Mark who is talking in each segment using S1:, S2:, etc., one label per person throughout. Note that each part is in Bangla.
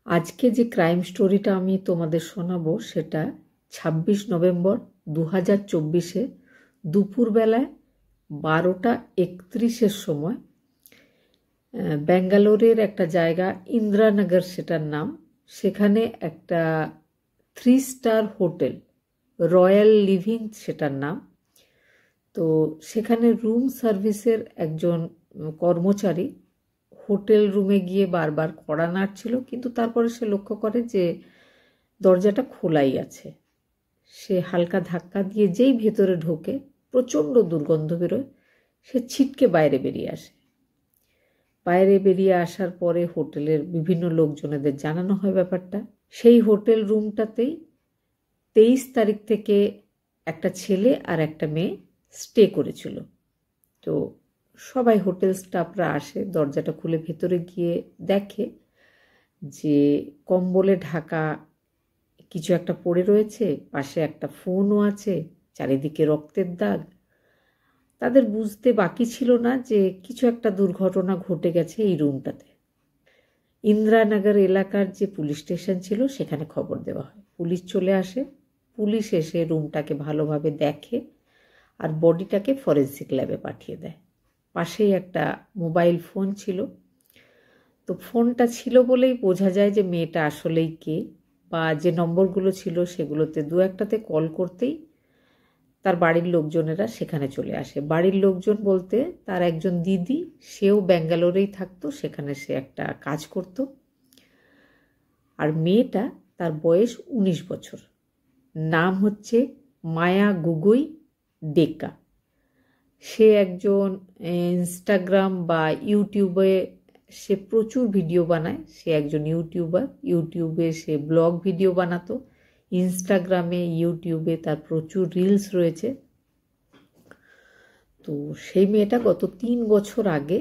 S1: আজকে যে ক্রাইম স্টোরিটা আমি তোমাদের শোনাবো সেটা ২৬ নভেম্বর ২০২৪-এ দুপুরবেলায় ১২টা ৩১-এর সময় ব্যাঙ্গালোরের একটা জায়গা ইন্দিরানগর সেটার নাম, সেখানে একটা 3 স্টার হোটেল, রয়্যাল লিভিং সেটার নাম। তো সেখানে রুম সার্ভিসের একজন কর্মচারী হোটেল রুমে গিয়ে বারবার কড়া নাড়ছিল, কিন্তু তারপরে সে লক্ষ্য করে যে দরজাটা খোলাই আছে। সে হালকা ধাক্কা দিয়ে যেই ভেতরে ঢোকে প্রচণ্ড দুর্গন্ধ বেরোয়। সে ছিটকে বাইরে বেরিয়ে আসে। বাইরে বেরিয়ে আসার পরে হোটেলের বিভিন্ন লোকজনেদের জানানো হয় ব্যাপারটা। সেই হোটেল রুমটাতেই 23 তারিখ থেকে একটা ছেলে আর একটা মেয়ে স্টে করেছিল। তো সবাই হোটেল স্টাফরা আসে, দরজাটা খুলে ভেতরে গিয়ে দেখে যে কম্বলে ঢাকা কিছু একটা পড়ে রয়েছে, পাশে একটা ফোনও আছে, চারিদিকে রক্তের দাগ। তাদের বুঝতে বাকি ছিল না যে কিছু একটা দুর্ঘটনা ঘটে গেছে এই রুমটাতে। ইন্দিরানগর এলাকার যে পুলিশ স্টেশন ছিল সেখানে খবর দেওয়া হয়। পুলিশ চলে আসে। পুলিশ এসে রুমটাকে ভালোভাবে দেখে আর বডিটাকে ফরেন্সিক ল্যাবে পাঠিয়ে দেয়। পাশেই একটা মোবাইল ফোন ছিল। তো ফোনটা ছিল বলেই বোঝা যায় যে মেয়েটা আসলেই কে, বা যে নম্বরগুলো ছিল সেগুলোতে দু একটাতে কল করতেই তার বাড়ির লোকজনেরা সেখানে চলে আসে। বাড়ির লোকজন বলতে তার একজন দিদি, সেও ব্যাঙ্গালোরেই থাকতো, সেখানে সে একটা কাজ করত। আর মেয়েটা, তার বয়স 19 বছর, নাম হচ্ছে মায়া গগৈ ডেকা। সে একজন ইনস্টাগ্রাম বা ইউটিউবে সে প্রচুর ভিডিও বানায়। সে একজন ইউটিউবার। ইউটিউবে সে ব্লগ ভিডিও বানাতো। ইনস্টাগ্রামে, ইউটিউবে তার প্রচুর রিলস রয়েছে। তো সেই মেয়েটা গত 3 বছর আগে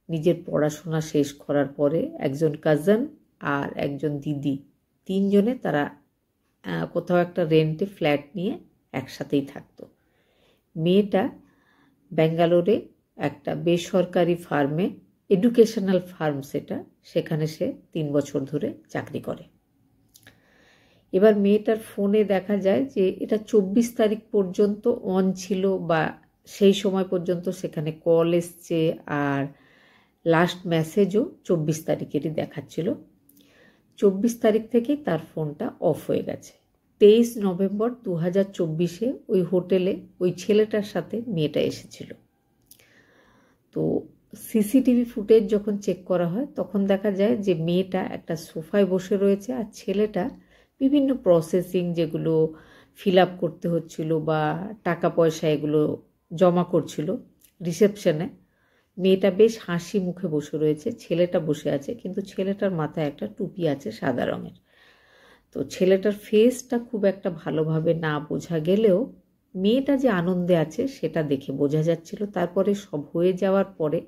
S1: নিজের পড়াশোনা শেষ করার পরে একজন কাজিন আর একজন দিদি, 3 জনে তারা কোথাও একটা রেন্টে ফ্ল্যাট নিয়ে একসাথেই থাকতো। মেয়েটা ব্যাঙ্গালোরে একটা বেসরকারি ফার্মে, এডুকেশনাল ফার্ম সেটা, সেখানে সে 3 বছর ধরে চাকরি করে। এবার মেয়েটার ফোনে দেখা যায় যে এটা 24 তারিখ পর্যন্ত অন ছিল, বা সেই সময় পর্যন্ত সেখানে কল এসছে, আর লাস্ট মেসেজও 24 তারিখেরই দেখাচ্ছিল। 24 তারিখ থেকেই তার ফোনটা অফ হয়ে গেছে। 23 নভেম্বর 2024-এ ওই হোটেলে ওই ছেলেটার সাথে মেয়েটা এসেছিল। তো সিসিটিভি ফুটেজ যখন চেক করা হয় তখন দেখা যায় যে মেয়েটা একটা সোফায় বসে রয়েছে, আর ছেলেটা বিভিন্ন প্রসেসিং যেগুলো ফিল আপ করতে হচ্ছিল বা টাকা পয়সা এগুলো জমা করছিল রিসেপশনে, মেয়েটা বেশ হাসি মুখে বসে রয়েছে, ছেলেটা বসে আছে, কিন্তু ছেলেটার মাথায় একটা টুপি আছে সাদা রঙের। তো ছেলেটার ফেসটা খুব একটা ভালোভাবে না বোঝা গেলেও মেয়েটা যে আনন্দে আছে সেটা দেখে বোঝা যাচ্ছিল। তারপরে সব হয়ে যাওয়ার পরে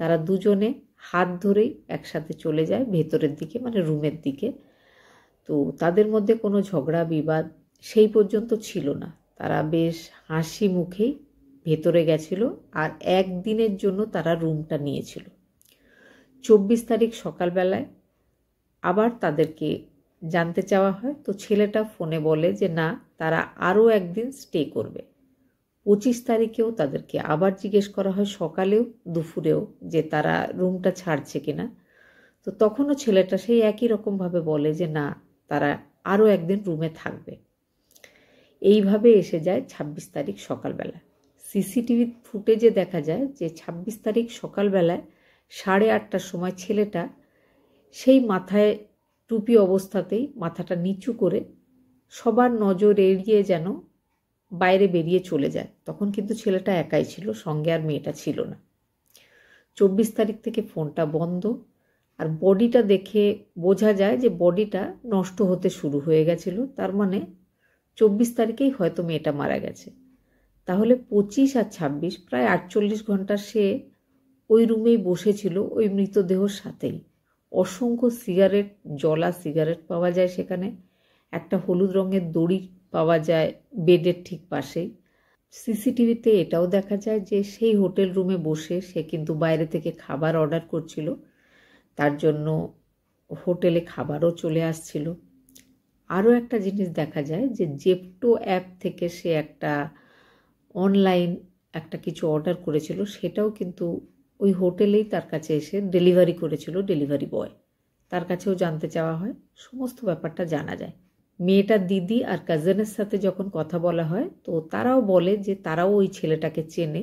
S1: তারা দুজনে হাত ধরেই একসাথে চলে যায় ভেতরের দিকে, মানে রুমের দিকে। তো তাদের মধ্যে কোনো ঝগড়া বিবাদ সেই পর্যন্ত ছিল না। তারা বেশ হাসি মুখেই ভেতরে গেছিল, আর একদিনের জন্য তারা রুমটা নিয়েছিল। 24 তারিখ সকালবেলায় আবার তাদেরকে জানতে চাওয়া হয়। তো ছেলেটা ফোনে বলে যে না, তারা আরও একদিন স্টে করবে। 25 তারিখেও তাদেরকে আবার জিজ্ঞেস করা হয়, সকালেও দুপুরেও, যে তারা রুমটা ছাড়ছে কিনা। তো তখনও ছেলেটা সেই একই রকমভাবে বলে যে না, তারা আরও একদিন রুমে থাকবে। এইভাবে এসে যায় 26 তারিখ সকালবেলা। সিসিটিভি ফুটেজে দেখা যায় যে 26 তারিখ সকালবেলায় 8:30টার সময় ছেলেটা সেই মাথায় টুপি অবস্থাতেই মাথাটা নিচু করে সবার নজর এড়িয়ে যেন বাইরে বেরিয়ে চলে যায়। তখন কিন্তু ছেলেটা একাই ছিল, সঙ্গে আর মেয়েটা ছিল না। 24 তারিখ থেকে ফোনটা বন্ধ, আর বডিটা দেখে বোঝা যায় যে বডিটা নষ্ট হতে শুরু হয়ে গেছিল। তার মানে 24 তারিখেই হয়তো মেয়েটা মারা গেছে। তাহলে 25 আর 26 প্রায় 48 ঘন্টা সে ওই রুমেই বসেছিল ওই মৃতদেহর সাথেই। অসংখ্য সিগারেট, জ্বলা সিগারেট পাওয়া যায় সেখানে। একটা হলুদ রঙের দড়ি পাওয়া যায় বেডের ঠিক পাশেই। সিসিটিভিতে এটাও দেখা যায় যে সেই হোটেল রুমে বসে সে কিন্তু বাইরে থেকে খাবার অর্ডার করছিল। তার জন্য হোটেলে খাবারও চলে আসছিল। আরও একটা জিনিস দেখা যায় যে জেপ্টো অ্যাপ থেকে সে একটা অনলাইন একটা কিছু অর্ডার করেছিল, সেটাও কিন্তু ওই হোটেলেই তার কাছে এসে ডেলিভারি করেছিল ডেলিভারি বয়। তার কাছেও জানতে চাওয়া হয়, সমস্ত ব্যাপারটা জানা যায়। মেয়েটার দিদি আর কাজিনের সাথে যখন কথা বলা হয় তো তারাও বলে যে তারাও ওই ছেলেটাকে চেনে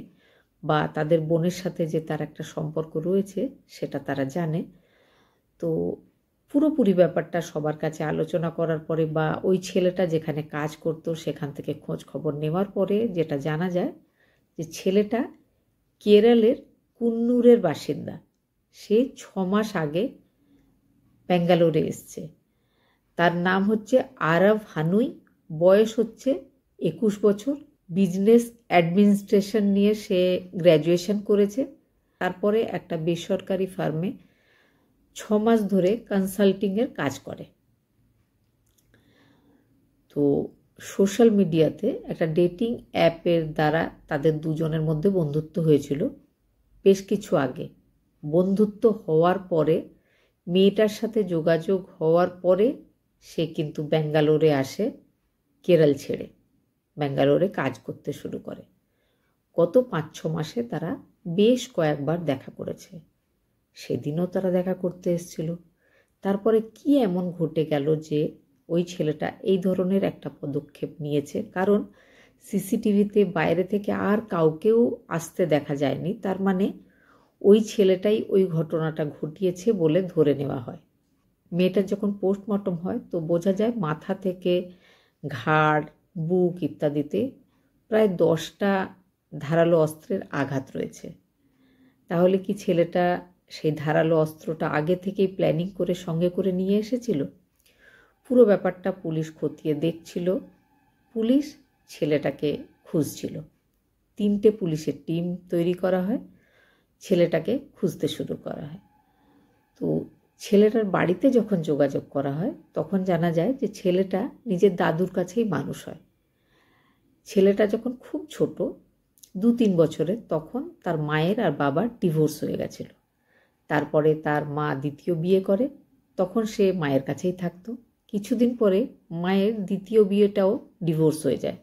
S1: বা তাদের বোনের সাথে যে তার একটা সম্পর্ক রয়েছে সেটা তারা জানে। তো পুরোপুরি ব্যাপারটা সবার কাছে আলোচনা করার পরে বা ওই ছেলেটা যেখানে কাজ করতো সেখান থেকে খোঁজ খবর নেওয়ার পরে যেটা জানা যায় যে ছেলেটা কেরলের কুন্নুরের বাসিন্দা। সে 6 মাস আগে ব্যাঙ্গালোরে এসছে। তার নাম হচ্ছে আরব হানুই, বয়স হচ্ছে 21 বছর। বিজনেস অ্যাডমিনিস্ট্রেশন নিয়ে সে গ্র্যাজুয়েশন করেছে। তারপরে একটা বেসরকারি ফার্মে 6 মাস ধরে কনসাল্টিংয়ের কাজ করে। তো সোশ্যাল মিডিয়াতে একটা ডেটিং অ্যাপের দ্বারা তাদের দুজনের মধ্যে বন্ধুত্ব হয়েছিল বেশ কিছু আগে। বন্ধুত্ব হওয়ার পরে মেয়েটার সাথে যোগাযোগ হওয়ার পরে সে কিন্তু ব্যাঙ্গালোরে আসে, কেরল ছেড়ে ব্যাঙ্গালোরে কাজ করতে শুরু করে। গত 5-6 মাসে তারা বেশ কয়েকবার দেখা করেছে। সেদিনও তারা দেখা করতে এসেছিল। তারপরে কি এমন ঘটে গেল যে ওই ছেলেটা এই ধরনের একটা পদক্ষেপ নিয়েছে? কারণ সিসিটিভিতে বাইরে থেকে আর কাউকেও আসতে দেখা যায়নি। তার মানে ওই ছেলেটাই ওই ঘটনাটা ঘটিয়েছে বলে ধরে নেওয়া হয়। মেয়েটার যখন পোস্টমর্টম হয় তো বোঝা যায় মাথা থেকে ঘাড়, বুক ইত্যাদিতে প্রায় 10টা ধারালো অস্ত্রের আঘাত রয়েছে। তাহলে কি ছেলেটা সেই ধারালো অস্ত্রটা আগে থেকেই প্ল্যানিং করে সঙ্গে করে নিয়ে এসেছিল? পুরো ব্যাপারটা পুলিশ খতিয়ে দেখছিল। পুলিশ ছেলেটাকে খুঁজছিল। 3টে পুলিশের টিম তৈরি করা হয়, ছেলেটাকে খুঁজতে শুরু করা হয়। তো ছেলেটার বাড়িতে যখন যোগাযোগ করা হয় তখন জানা যায় যে ছেলেটা নিজের দাদুর কাছেই মানুষ হয়। ছেলেটা যখন খুব ছোট, 2-3 বছরের, তখন তার মায়ের আর বাবার ডিভোর্স হয়ে গেছিল। তারপরে তার মা দ্বিতীয় বিয়ে করে, তখন সে মায়ের কাছেই থাকতো। কিছুদিন পরে মায়ের দ্বিতীয় বিয়েটাও ডিভোর্স হয়ে যায়।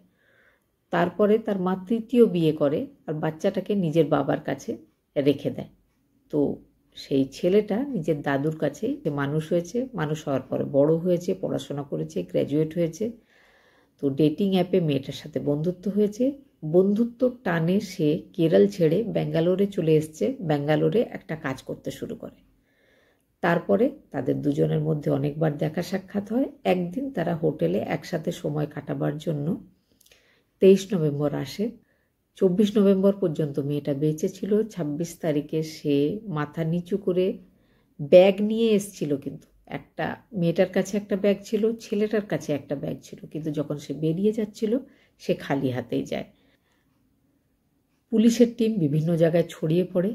S1: তারপরে তার মা তৃতীয় বিয়ে করে আর বাচ্চাটাকে নিজের বাবার কাছে রেখে দেয়। তো সেই ছেলেটা নিজের দাদুর কাছেই মানুষ হয়েছে। মানুষ হওয়ার পরে বড় হয়েছে, পড়াশোনা করেছে, গ্র্যাজুয়েট হয়েছে। তো ডেটিং অ্যাপে মেয়েটার সাথে বন্ধুত্ব হয়েছে। বন্ধুত্বর টানে সে কেরল ছেড়ে ব্যাঙ্গালোরে চলে এসছে, ব্যাঙ্গালোরে একটা কাজ করতে শুরু করে। তারপরে তাদের দুজনের মধ্যে অনেকবার দেখা সাক্ষাৎ হয়। একদিন তারা হোটেলে একসাথে সময় কাটাবার জন্য 23 নভেম্বর আসে। 24 নভেম্বর পর্যন্ত মেয়েটা বেঁচে ছিল। 26 তারিখে সে মাথা নিচু করে ব্যাগ নিয়ে এসছিল, কিন্তু একটা মেয়েটার কাছে একটা ব্যাগ ছিল, ছেলেটার কাছে একটা ব্যাগ ছিল, কিন্তু যখন সে বেরিয়ে যাচ্ছিল সে খালি হাতেই যায়। পুলিশের টিম বিভিন্ন জায়গায় ছড়িয়ে পড়ে।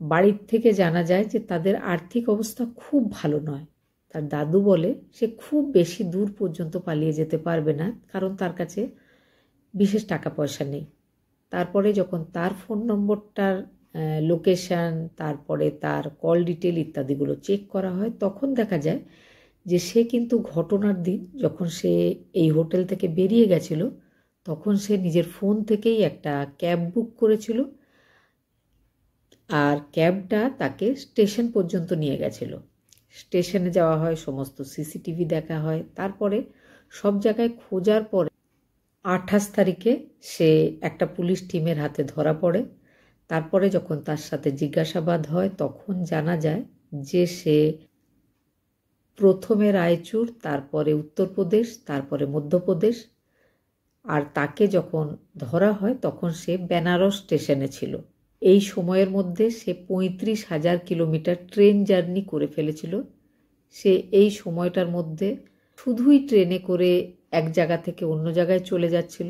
S1: বাড়ির থেকে জানা যায় যে তাদের আর্থিক অবস্থা খুব ভালো নয়। তার দাদু বলে সে খুব বেশি দূর পর্যন্ত পালিয়ে যেতে পারবে না, কারণ তার কাছে বিশেষ টাকা পয়সা নেই। তারপরে যখন তার ফোন নম্বরটার লোকেশান, তারপরে তার কল ডিটেল ইত্যাদিগুলো চেক করা হয়, তখন দেখা যায় যে সে কিন্তু ঘটনার দিন যখন সে এই হোটেল থেকে বেরিয়ে গেছিল তখন সে নিজের ফোন থেকেই একটা ক্যাব বুক করেছিল আর ক্যাবটা তাকে স্টেশন পর্যন্ত নিয়ে গেছিল। স্টেশনে যাওয়া হয়, সমস্ত সিসিটিভি দেখা হয়, তারপরে সব জায়গায় খোঁজার পরে 28 তারিখে সে একটা পুলিশ টিমের হাতে ধরা পড়ে। তারপরে যখন তার সাথে জিজ্ঞাসাবাদ হয় তখন জানা যায় যে সে প্রথমে রায়চুর, তারপরে উত্তরপ্রদেশ, তারপরে মধ্যপ্রদেশ, আর তাকে যখন ধরা হয় তখন সে বেনারস স্টেশনে ছিল। এই সময়ের মধ্যে সে 35,000 কিলোমিটার ট্রেন জার্নি করে ফেলেছিল। সে এই সময়টার মধ্যে শুধুই ট্রেনে করে এক জায়গা থেকে অন্য জায়গায় চলে যাচ্ছিল,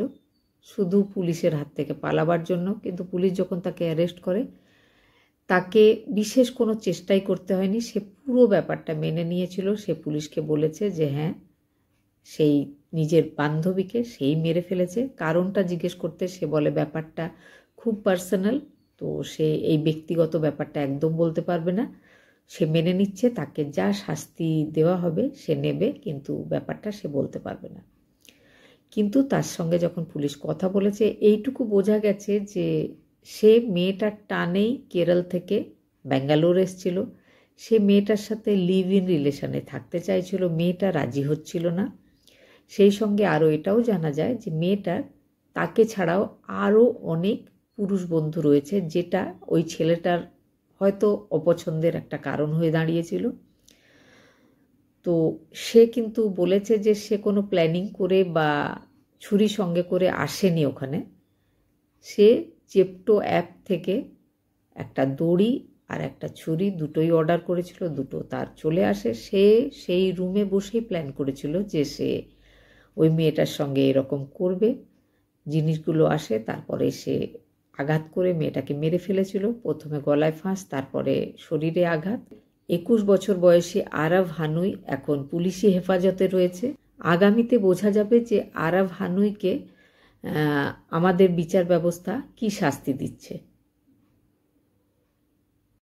S1: শুধু পুলিশের হাত থেকে পালাবার জন্য। কিন্তু পুলিশ যখন তাকে অ্যারেস্ট করে তাকে বিশেষ কোনো চেষ্টাই করতে হয়নি, সে পুরো ব্যাপারটা মেনে নিয়েছিল। সে পুলিশকে বলেছে যে হ্যাঁ, সেই নিজের বান্ধবীকে সেই মেরে ফেলেছে। কারণটা জিজ্ঞেস করতে সে বলে ব্যাপারটা খুব পার্সোনাল, তো সে এই ব্যক্তিগত ব্যাপারটা একদম বলতে পারবে না। সে মেনে নিচ্ছে, তাকে যা শাস্তি দেওয়া হবে সে নেবে, কিন্তু ব্যাপারটা সে বলতে পারবে না। কিন্তু তার সঙ্গে যখন পুলিশ কথা বলেছে, এইটুকু বোঝা গেছে যে সে মেয়েটার টানেই কেরল থেকে ব্যাঙ্গালোর এসেছিল। সে মেয়েটার সাথে লিভ ইন রিলেশনে থাকতে চাইছিল, মেয়েটা রাজি হচ্ছিল না। সেই সঙ্গে আরও এটাও জানা যায় যে মেয়েটার তাকে ছাড়াও আরও অনেক পুরুষ বন্ধু রয়েছে, যেটা ওই ছেলেটার হয়তো অপছন্দের একটা কারণ হয়ে দাঁড়িয়েছিল। তো সে কিন্তু বলেছে যে সে কোনো প্ল্যানিং করে বা ছুরি সঙ্গে করে আসেনি ওখানে। সে জেপ্টো অ্যাপ থেকে একটা দড়ি আর একটা ছুরি দুটোই অর্ডার করেছিল, দুটো তার চলে আসে। সে সেই রুমে বসেই প্ল্যান করেছিল যে সে ওই মেয়েটার সঙ্গে এরকম করবে। জিনিসগুলো আসে, তারপরে সে আঘাত করে মেয়েটাকে মেরে ফেলেছিল, প্রথমে গলায় ফাঁস, তারপরে শরীরে আঘাত। 21 বছর বয়সী আরাভ হানুই এখন পুলিশি হেফাজতে রয়েছে। আগামীতে বোঝা যাবে যে আরাভ হানুইকে আমাদের বিচার ব্যবস্থা কী শাস্তি দিচ্ছে।